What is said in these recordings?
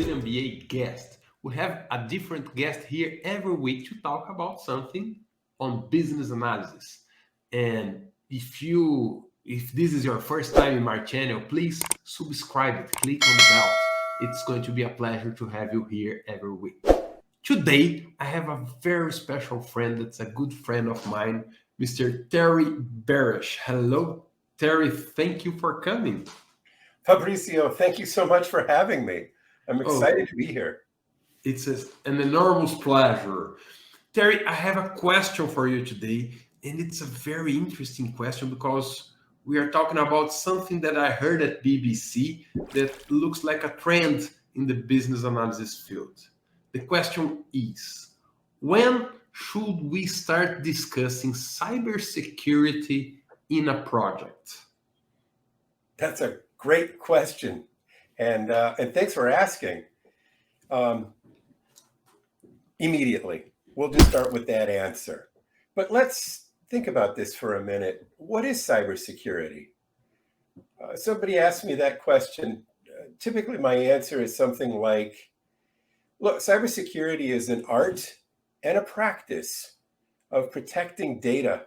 Brazilian BA guest. We have a different guest here every week to talk about something on business analysis. And if this is your first time in my channel, please subscribe it, click on the bell. It's going to be a pleasure to have you here every week. Today, I have a very special friend that's a good friend of mine, Mr. Terry Baresh. Hello, Terry. Thank you for coming. Fabricio, thank you so much for having me. I'm excited to be here. It's an enormous pleasure. Terry, I have a question for you today, and it's a very interesting question because we are talking about something that I heard at BBC that looks like a trend in the business analysis field. The question is, when should we start discussing cybersecurity in a project? That's a great question, and thanks for asking. Immediately, we'll just start with that answer. But let's think about this for a minute. What is cybersecurity? Somebody asked me that question. Typically, my answer is something like, look, cybersecurity is an art and a practice of protecting data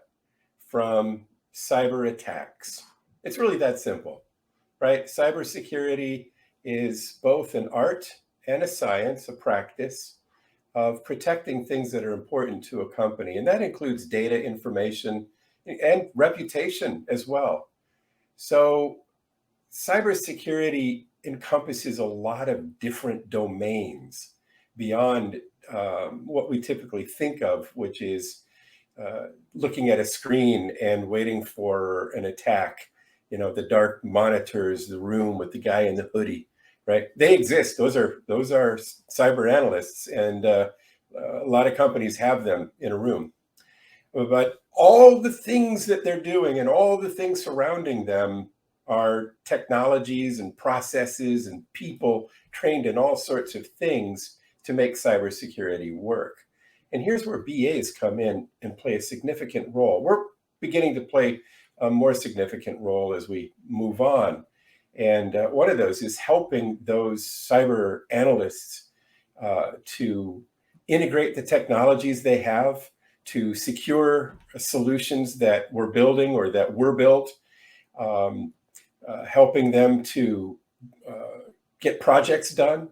from cyber attacks. It's really that simple, right? Cybersecurity is both an art and a science, a practice of protecting things that are important to a company. And that includes data, information, and reputation as well. So cybersecurity encompasses a lot of different domains beyond what we typically think of, which is looking at a screen and waiting for an attack. You know, the dark monitors, the room with the guy in the hoodie, right? They exist. Those are cyber analysts, and a lot of companies have them in a room. But all the things that they're doing and all the things surrounding them are technologies and processes and people trained in all sorts of things to make cybersecurity work. And here's where BAs come in and play a significant role. We're beginning to play a more significant role as we move on. And one of those is helping those cyber analysts to integrate the technologies they have, to secure solutions that we're building or that were built, helping them to get projects done,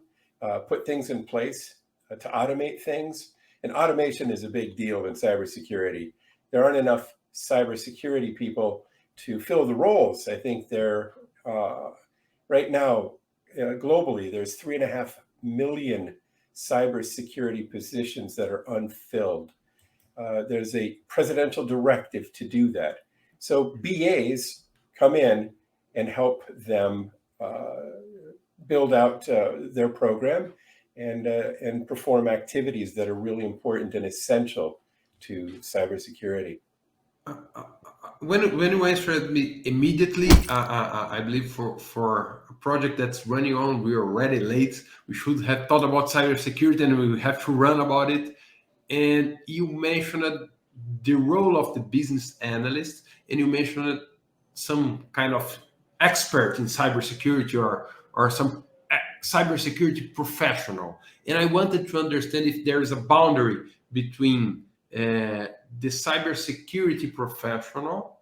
put things in place to automate things. And automation is a big deal in cybersecurity. There aren't enough cybersecurity people to fill the roles. I think there right now globally there's 3.5 million cybersecurity positions that are unfilled. There's a presidential directive to do that. So BAs come in and help them build out their program and perform activities that are really important and essential to cybersecurity. When you answered me immediately, I believe for a project that's running on, we're already late. We should have thought about cybersecurity and we have to run about it. And you mentioned the role of the business analyst, and you mentioned some kind of expert in cybersecurity or some cybersecurity professional. And I wanted to understand if there is a boundary between the cybersecurity professional,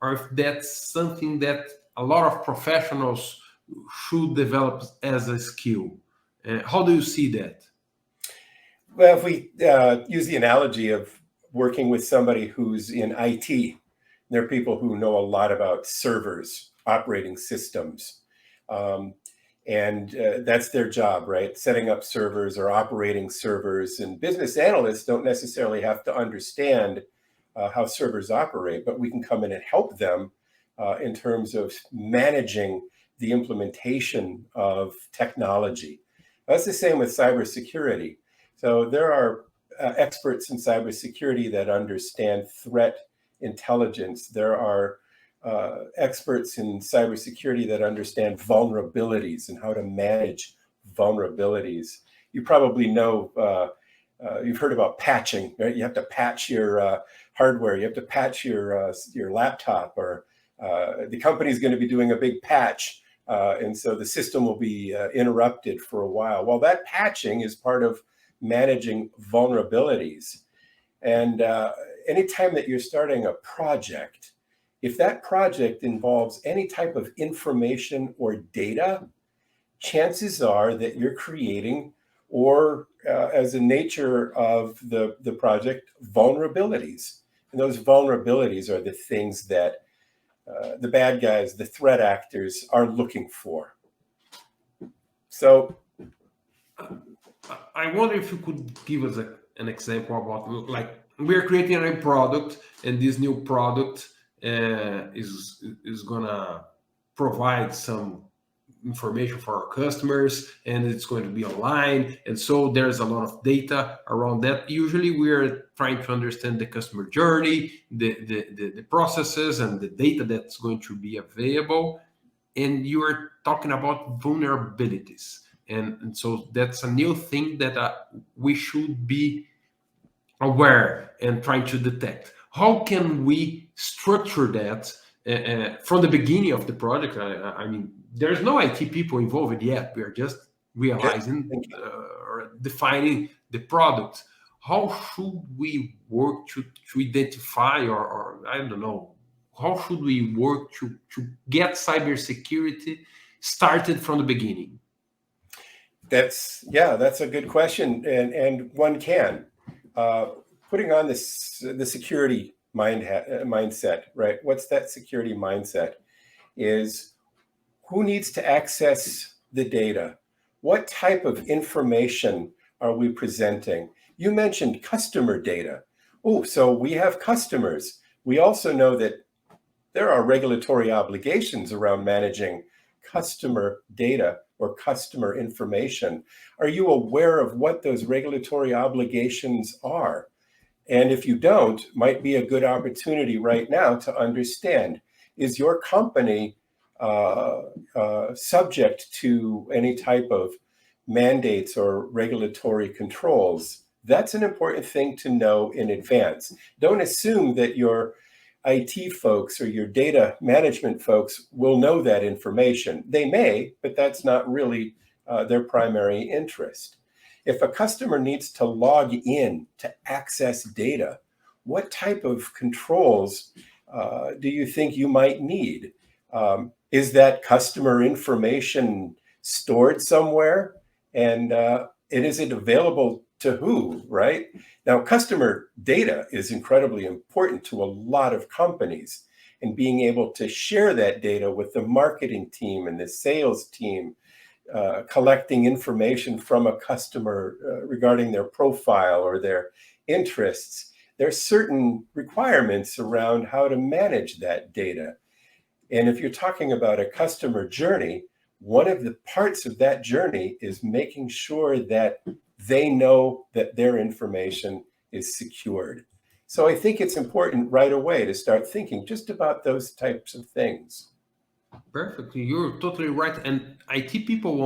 or if that's something that a lot of professionals should develop as a skill. How do you see that? Well, if we use the analogy of working with somebody who's in IT, there are people who know a lot about servers, operating systems, and that's their job, right? Setting up servers or operating servers. And business analysts don't necessarily have to understand how servers operate, but we can come in and help them in terms of managing the implementation of technology. That's the same with cybersecurity. So there are experts in cybersecurity that understand threat intelligence. There are experts in cybersecurity that understand vulnerabilities and how to manage vulnerabilities. You probably know, you've heard about patching, right? You have to patch your hardware. You have to patch your laptop, or the company's going to be doing a big patch And so the system will be interrupted for a while. Well, that patching is part of managing vulnerabilities. And anytime that you're starting a project, if that project involves any type of information or data, chances are that you're creating, or as a nature of the project, vulnerabilities. And those vulnerabilities are the things that the bad guys, the threat actors, are looking for. So I wonder if you could give us an example about, like, we're creating a new product, and this new product is gonna provide some information for our customers, and it's going to be online, and so there's a lot of data around that. Usually we're trying to understand the customer journey, the processes, and the data that's going to be available. And you are talking about vulnerabilities, and so that's a new thing that we should be aware and trying to detect. How can we structure that from the beginning of the project? I mean, there's no IT people involved yet. We are just realizing or defining the product. How should we work to identify, or I don't know, how should we work to get cybersecurity started from the beginning? that's a good question, and one can putting on this the security mindset, right? What's that security mindset? Is who needs to access the data? What type of information are we presenting? You mentioned customer data. Oh, so we have customers. We also know that there are regulatory obligations around managing customer data or customer information. Are you aware of what those regulatory obligations are? And if you don't, might be a good opportunity right now to understand, is your company subject to any type of mandates or regulatory controls? That's an important thing to know in advance. Don't assume that your IT folks or your data management folks will know that information. They may, but that's not really their primary interest. If a customer needs to log in to access data, what type of controls do you think you might need? Is that customer information stored somewhere? And is it available to who, right? Now, customer data is incredibly important to a lot of companies, and being able to share that data with the marketing team and the sales team, collecting information from a customer regarding their profile or their interests. There are certain requirements around how to manage that data. And if you're talking about a customer journey, one of the parts of that journey is making sure that they know that their information is secured. So I think it's important right away to start thinking just about those types of things. Perfectly, you're totally right. And IT people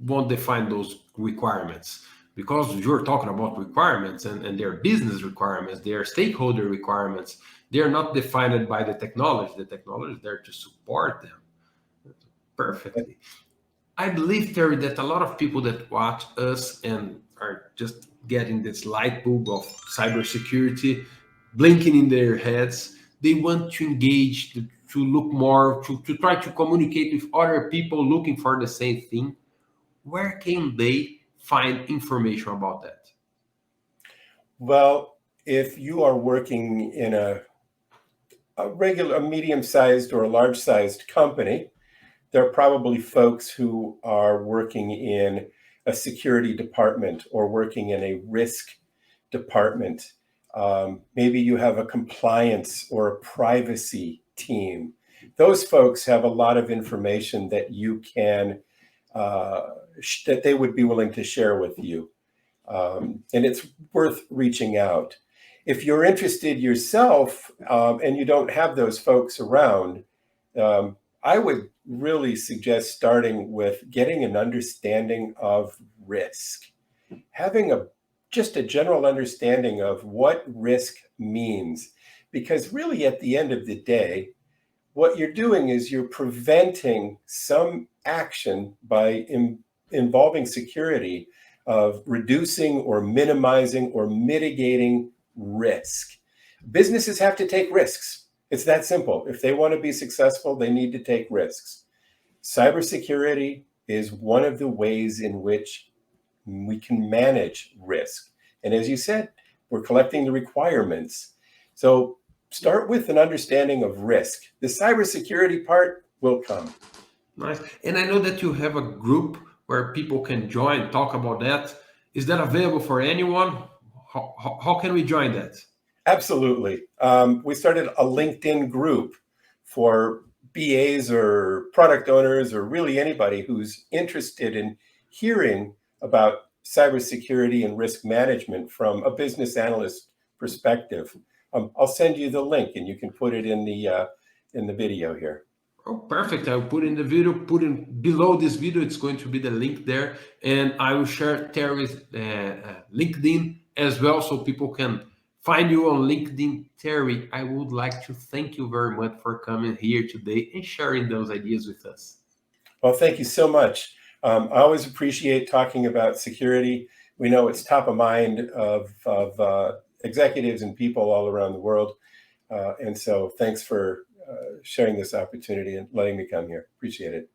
won't define those requirements, because you're talking about requirements, and their business requirements, their stakeholder requirements. They're not defined by the technology. The technology is there to support them perfectly. I believe, Terry, that a lot of people that watch us and are just getting this light bulb of cybersecurity blinking in their heads, they want to engage, to look more, to try to communicate with other people looking for the same thing. Where can they find information about that? Well, if you are working in a medium-sized or a large-sized company, there are probably folks who are working in a security department or working in a risk department. Maybe you have a compliance or a privacy team. Those folks have a lot of information that you can, that they would be willing to share with you. And it's worth reaching out. If you're interested yourself and you don't have those folks around, I would really suggest starting with getting an understanding of risk, having just a general understanding of what risk means, because really at the end of the day, what you're doing is you're preventing some action by involving security of reducing or minimizing or mitigating risk. Businesses have to take risks. It's that simple. If they want to be successful, they need to take risks. Cybersecurity is one of the ways in which we can manage risk. And as you said, we're collecting the requirements. So start with an understanding of risk. The cybersecurity part will come. Nice. And I know that you have a group where people can join, talk about that. Is that available for anyone? How can we join that? Absolutely. We started a LinkedIn group for BAs or product owners or really anybody who's interested in hearing about cybersecurity and risk management from a business analyst perspective. I'll send you the link and you can put it in the video here. Oh, perfect. I'll put in the video, put in below this video. It's going to be the link there. And I will share Terry's LinkedIn as well so people can find you on LinkedIn. Terry, I would like to thank you very much for coming here today and sharing those ideas with us. Well, thank you so much. I always appreciate talking about security. We know it's top of mind of executives and people all around the world. And so thanks for sharing this opportunity and letting me come here. Appreciate it.